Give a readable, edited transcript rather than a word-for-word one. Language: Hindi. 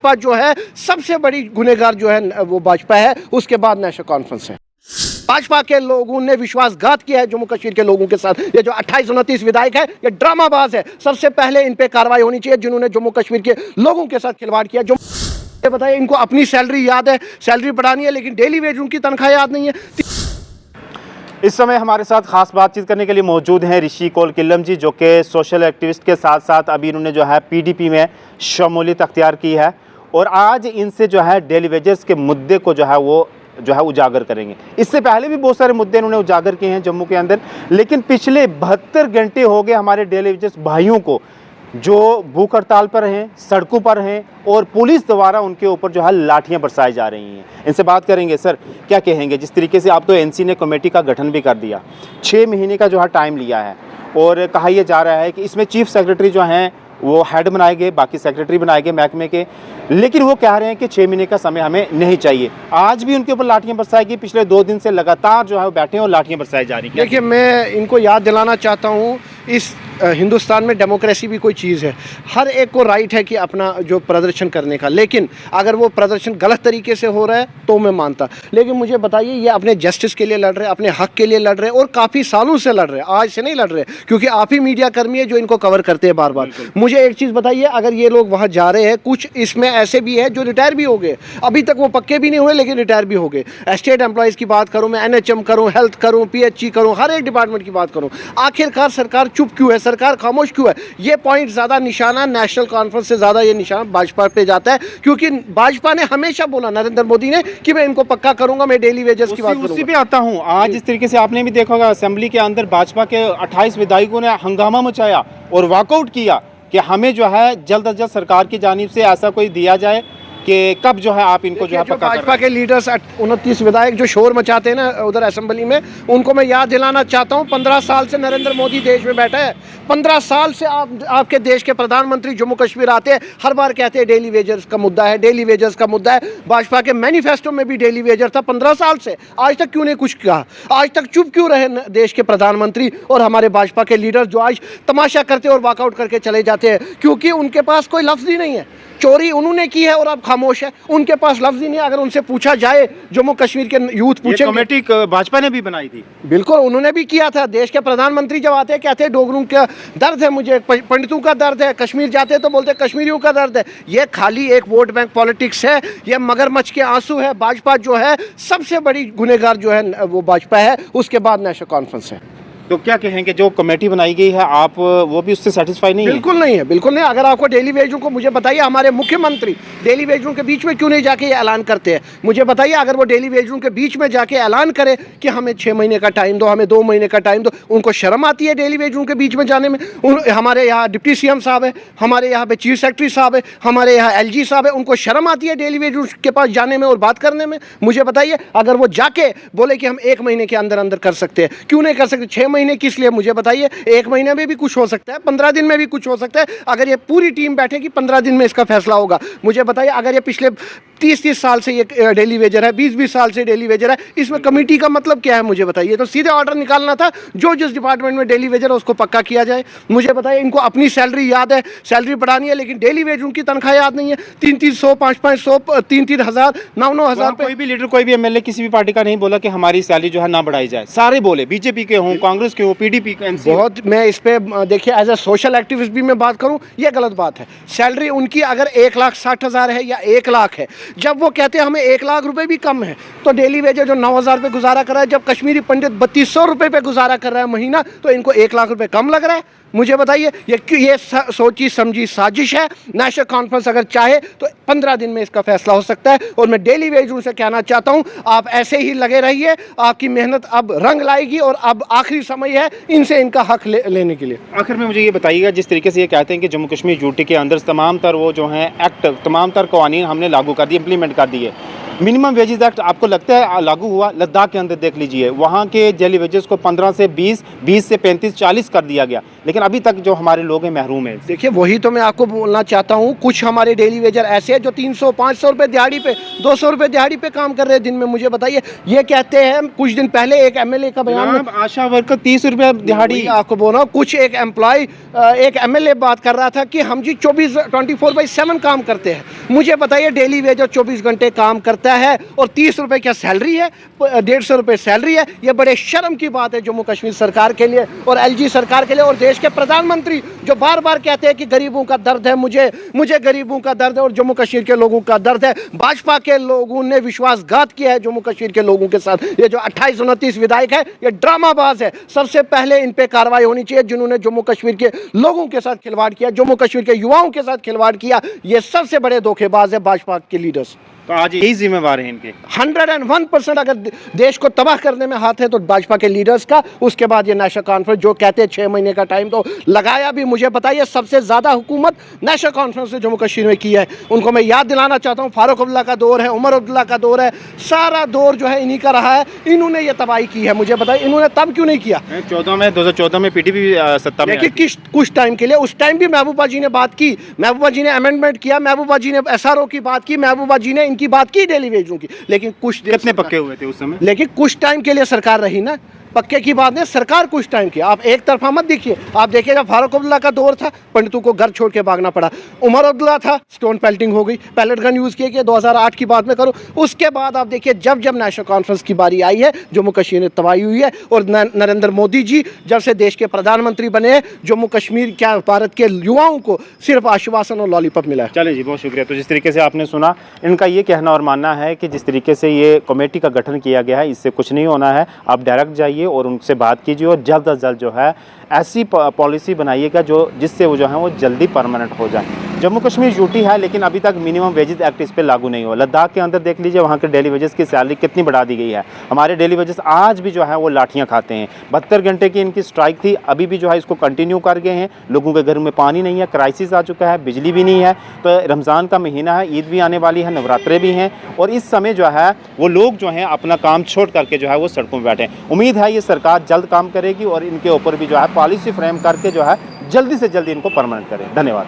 जो है सबसे बड़ी गुनहगार जो है वो भाजपा है, उसके बाद नेशनल कॉन्फ्रेंस है। भाजपा के लोगों ने विश्वासघात किया है जम्मू कश्मीर के लोगों के साथ। ये जो 28-29 विधायक है ये ड्रामाबाज है। सबसे पहले इन पे कार्रवाई होनी चाहिए जिन्होंने जम्मू कश्मीर के लोगों के साथ खिलवाड़ किया। जो बताइए, इनको अपनी सैलरी याद है, सैलरी बढ़ानी है, लेकिन डेली वेज उनकी तनख्वाह याद नहीं है। इस समय हमारे साथ खास बातचीत करने के लिए मौजूद हैं ऋषि कौल किल्लम जी, जो कि सोशल एक्टिविस्ट के साथ साथ अभी इन्होंने जो है पीडीपी में शमूलियत अख्तियार की है और आज इनसे जो है डेली वेजेस के मुद्दे को जो है वो उजागर करेंगे। इससे पहले भी बहुत सारे मुद्दे इन्होंने उजागर किए हैं जम्मू के अंदर, लेकिन पिछले 72 घंटे हो गए हमारे डेली वेजेस भाइयों को जो भूख हड़ताल पर हैं, सड़कों पर हैं और पुलिस द्वारा उनके ऊपर जो है लाठियां बरसाई जा रही हैं। इनसे बात करेंगे। सर, क्या कहेंगे? जिस तरीके से आप तो एनसी ने कमेटी का गठन भी कर दिया, 6 महीने का जो है टाइम लिया है और कहा यह जा रहा है कि इसमें चीफ सेक्रेटरी जो हैं वो हेड बनाए गए, बाकी सेक्रेटरी बनाए गए महकमे के, लेकिन वो कह रहे हैं कि 6 महीने का समय हमें नहीं चाहिए। आज भी उनके ऊपर लाठियां बरसाई गई। पिछले 2 दिन से लगातार जो है वो बैठे हैं और लाठियां बरसाई जा रही हैं। देखिए, मैं इनको याद दिलाना चाहता हूँ, इस हिंदुस्तान में डेमोक्रेसी भी कोई चीज़ है। हर एक को राइट है कि अपना जो प्रदर्शन करने का, लेकिन अगर वो प्रदर्शन गलत तरीके से हो रहा है तो मैं मानता। लेकिन मुझे बताइए, ये अपने जस्टिस के लिए लड़ रहे हैं, अपने हक के लिए लड़ रहे हैं और काफ़ी सालों से लड़ रहे हैं, आज से नहीं लड़ रहे, क्योंकि आप ही मीडिया कर्मी है जो इनको कवर करते हैं बार बार। मुझे एक चीज़ बताइए, अगर ये लोग वहाँ जा रहे हैं, कुछ इसमें ऐसे भी है जो रिटायर भी हो गए, अभी तक वो पक्के भी नहीं हुए लेकिन रिटायर भी हो गए। स्टेट एम्प्लॉयज़ की बात करूँ मैं, NHM करूँ, हेल्थ करूँ, PHE करूँ, हर एक डिपार्टमेंट की बात करूँ, आखिरकार सरकार चुप क्यों है, सरकार खामोश क्यों है? ये पॉइंट ज़्यादा निशाना नेशनल कॉन्फ्रेंस से ज़्यादा ये निशाना भाजपा पे जाता है, क्योंकि भाजपा ने हमेशा बोला, नरेंद्र मोदी ने, कि मैं इनको पक्का करूंगा, मैं डेली वेजेस की बात करूंगा। उसी पे आता हूं। आज इस तरीके से आपने भी देखा होगा, असेंबली के अंदर भाजपा के 28 विधायकों ने हंगामा मचाया और वॉकआउट किया कि हमें जो है जल्द अज जल्द सरकार की जानिब से ऐसा कोई दिया जाए कि कब जो है आप इनको जो है पक्का। भाजपा के लीडर्स 29 विधायक जो शोर मचाते हैं ना उधर असेंबली में, उनको मैं याद दिलाना चाहता हूं, 15 साल से नरेंद्र मोदी देश में बैठा है। 15 साल से आपके देश के प्रधानमंत्री जम्मू कश्मीर आते हैं, हर बार कहते हैं डेली वेजर्स का मुद्दा है, डेली वेजर्स का मुद्दा है। भाजपा के मैनिफेस्टो में भी डेली वेजर था 15 साल से। आज तक क्यों नहीं कुछ कहा? आज तक चुप क्यों रहे देश के प्रधानमंत्री और हमारे भाजपा के लीडर्स, जो आज तमाशा करते और वॉकआउट करके चले जाते हैं? क्योंकि उनके पास कोई लफ्ज़ ही नहीं है। चोरी उन्होंने की है और अब खामोश है, उनके पास लफ्ज़ ही नहीं है। अगर उनसे पूछा जाए, जम्मू कश्मीर के यूथ पूछे, कमेटी भाजपा ने भी बनाई थी। बिल्कुल, उन्होंने भी किया था। देश के प्रधानमंत्री जब आते हैं कहते हैं डोगरों का दर्द है, मुझे पंडितों का दर्द है, कश्मीर जाते हैं तो बोलते हैं कश्मीरियों का दर्द है। ये खाली एक वोट बैंक पॉलिटिक्स है, ये मगरमच्छ के आंसू है। भाजपा जो है सबसे बड़ी गुनहगार जो है वो भाजपा है, उसके बाद नेशनल कॉन्फ्रेंस है। तो क्या कहेंगे, जो कमेटी बनाई गई है आप वो भी उससे सेटिस्फाई नहीं है? बिल्कुल नहीं है, बिल्कुल नहीं। अगर आपको डेली वेजों को, मुझे बताइए, हमारे मुख्यमंत्री डेली वेजों के बीच में क्यों नहीं जाके ये ऐलान करते हैं? मुझे बताइए, अगर वो डेली वेजों के बीच में जाके ऐलान करे कि हमें 6 महीने का टाइम दो, हमें 2 महीने का टाइम दो, उनको शर्म आती है डेली वेजों के बीच में जाने में? हमारे यहाँ डिप्टी CM साहब है, हमारे यहाँ पे चीफ सेक्रेटरी साहब है, हमारे यहाँ LG साहब है, उनको शर्म आती है डेली वेजों के पास जाने में और बात करने में? मुझे बताइए, अगर वो जाके बोले कि हम 1 महीने के अंदर अंदर कर सकते हैं, क्यों नहीं कर सकते? 6 महीने किस लिए? मुझे बताइए, 1 महीने में भी कुछ हो सकता है, 15 दिन में भी कुछ हो सकता है। अगर ये पूरी टीम बैठेगी 15 दिन में इसका फैसला होगा। मुझे बताइए, अगर ये पिछले 30-30 साल से ये डेली वेजर है, 20-20 साल से डेली वेजर है, इसमें कमेटी का मतलब क्या है? मुझे बताइए। तो सीधे ऑर्डर निकालना था, जो जिस डिपार्टमेंट में डेली वेजर है उसको पक्का किया जाए। मुझे बताइए, इनको अपनी सैलरी याद है, सैलरी बढ़ानी है, लेकिन डेली वेज उनकी तनख्वाह याद नहीं है। 3-300, 5-500, 3-3 हज़ार, 9-9 हज़ार। कोई भी लीडर, कोई भी MLA किसी भी पार्टी का नहीं बोला कि हमारी सैलरी जो है ना बढ़ाई जाए। सारे बोले, बीजेपी के हों, कांग्रेस के हों, PDP के। बहुत, मैं इस पे देखिए एज ए सोशल एक्टिविस्ट भी मैं बात करूं, ये गलत बात है। सैलरी उनकी अगर 1,60,000 है या 1 लाख है, जब वो कहते हैं हमें 1 लाख रुपए भी कम है, तो डेली वेजर जो 9,000 पे गुजारा कर रहा है, जब कश्मीरी पंडित 3200 रुपये पे गुजारा कर रहा है महीना, तो इनको 1 लाख रुपए कम लग रहा है? मुझे बताइए, ये सोची समझी साजिश है। नेशनल कॉन्फ्रेंस अगर चाहे तो 15 दिन में इसका फैसला हो सकता है। और मैं डेली वेज से कहना चाहता हूं, आप ऐसे ही लगे रहिए, आपकी मेहनत अब रंग लाएगी और अब आखिरी समय है इनसे इनका हक लेने के लिए। आखिर में मुझे ये बताइएगा, जिस तरीके से ये कहते हैं कि जम्मू कश्मीर यूटी के अंदर तमाम तर वो जो हैं एक्ट, तमाम तर कवानीन हमने लागू कर दिए, इम्प्लीमेंट कर दिए, मिनिमम वेजेस एक्ट आपको लगता है लागू हुआ? लद्दाख के अंदर देख लीजिए, वहाँ के डेली वेजेस को 15 से 20, 20 से 35, 40 कर दिया गया, लेकिन अभी तक जो हमारे लोग हैं महरूम हैं। देखिए वही तो मैं आपको बोलना चाहता हूँ, कुछ हमारे डेली वेजर ऐसे हैं जो 300-500 रुपये दिहाड़ी पे, 200 रुपये दिहाड़ी पे काम कर रहे हैं दिन में। मुझे बताइए, ये कहते हैं कुछ दिन पहले एक एमएलए का बयान में, आशा वर्कर 30 रुपये दिहाड़ी, आपको बोल रहा हूँ, कुछ एक एम्प्लॉय एक एमएलए बात कर रहा था कि हम जी 24/7 काम करते हैं। मुझे बताइए डेली वेजर 24 घंटे काम करता है और 30 रुपये क्या सैलरी है, 150 रुपये सैलरी है। ये बड़े शर्म की बात है जम्मू कश्मीर सरकार के लिए और एलजी सरकार के लिए और देश के प्रधानमंत्री जो बार बार कहते हैं कि गरीबों का दर्द है, मुझे गरीबों का दर्द है और जम्मू कश्मीर के लोगों का दर्द है। भाजपा के लोगों ने विश्वासघात किया है जम्मू कश्मीर के लोगों के साथ। ये जो 28-29 विधायक है ये ड्रामाबाज है। सबसे पहले इन पे कार्रवाई होनी चाहिए जिन्होंने जम्मू कश्मीर के लोगों के साथ खिलवाड़ किया, जम्मू कश्मीर के युवाओं के साथ खिलवाड़ किया। ये सबसे बड़े धोखेबाज है भाजपा के लीडर्स। तो आज यही जिम्मेवार है इनके। 101% अगर देश को तबाह करने में हाथ है तो भाजपा के लीडर्स का। उसके बाद ये नेशनल कॉन्फ्रेंस जो कहते हैं 6 महीने का टाइम तो लगाया भी। मुझे बताइए सबसे ज़्यादा हुकूमत नेशनल कॉन्फ्रेंस ने जम्मू कश्मीर में की है। उनको मैं याद दिलाना चाहता हूँ, फारूक अब्दुल्ला का दौर है, उमर अब्दुल्ला का दौर है, सारा दौर जो है इन्हीं का रहा है। इन्होंने ये तबाही की है। मुझे बताइए इन्होंने तब क्यों नहीं किया? 2014 में पीडीपी सत्ता में देखिए कुछ टाइम के लिए, उस टाइम भी महबूबा जी ने बात की, महबूबा जी ने अमेंडमेंट किया, महबूबा जी ने एसआरओ की बात की, महबूबा जी ने इनकी बात की डेली वेजों की। लेकिन कुछ कितने पक्के हुए थे उस समय? लेकिन कुछ टाइम के लिए सरकार रही ना, पक्के की बात नहीं, सरकार कुछ टाइम की। आप एक तरफा मत देखिए। आप देखिए जब फारूक अब्दुल्ला का दौर था पंडितों को घर छोड़ के भागना पड़ा। उमर अब्दुल्ला था, स्टोन पेल्टिंग हो गई, पैलेट गन यूज़ किए गए। 2008 की बात में करो। उसके बाद आप देखिए जब नेशनल कॉन्फ्रेंस की बारी आई है जम्मू कश्मीर में तबाही हुई है। और नरेंद्र मोदी जी जब से देश के प्रधानमंत्री बने हैं जम्मू कश्मीर क्या भारत के युवाओं को सिर्फ आश्वासन और लॉलीपॉप मिला है। चलिए जी, बहुत शुक्रिया। तो जिस तरीके से आपने सुना, इनका ये कहना और मानना है कि जिस तरीके से ये कमेटी का गठन किया गया है इससे कुछ नहीं होना है। आप डायरेक्ट जाइए और उनसे बात कीजिए और जल्द अज जल्द जो है ऐसी पॉलिसी बनाइएगा जिससे वो जो है वो जल्दी परमानेंट हो जाए। जम्मू कश्मीर यूटी है लेकिन अभी तक मिनिमम वेजेस एक्ट इस पर लागू नहीं हुआ। लद्दाख के अंदर देख लीजिए वहाँ के डेली वेजेस की सैलरी कितनी बढ़ा दी गई है। हमारे डेली वेजेस आज भी जो है वो लाठियाँ खाते हैं। 72 घंटे की इनकी स्ट्राइक थी, अभी भी जो है इसको कंटिन्यू कर गए हैं। लोगों के घर में पानी नहीं है, क्राइसिस आ चुका है, बिजली भी नहीं है। तो रमज़ान का महीना है, ईद भी आने वाली है, नवरात्रे भी हैं और इस समय जो है वो लोग जो हैं अपना काम छोड़ करके जो है वो सड़कों में बैठे हैं। उम्मीद है ये सरकार जल्द काम करेगी और इनके ऊपर भी जो है पॉलिसी फ्रेम करके जो है जल्दी से जल्दी इनको परमानेंट करें। धन्यवाद।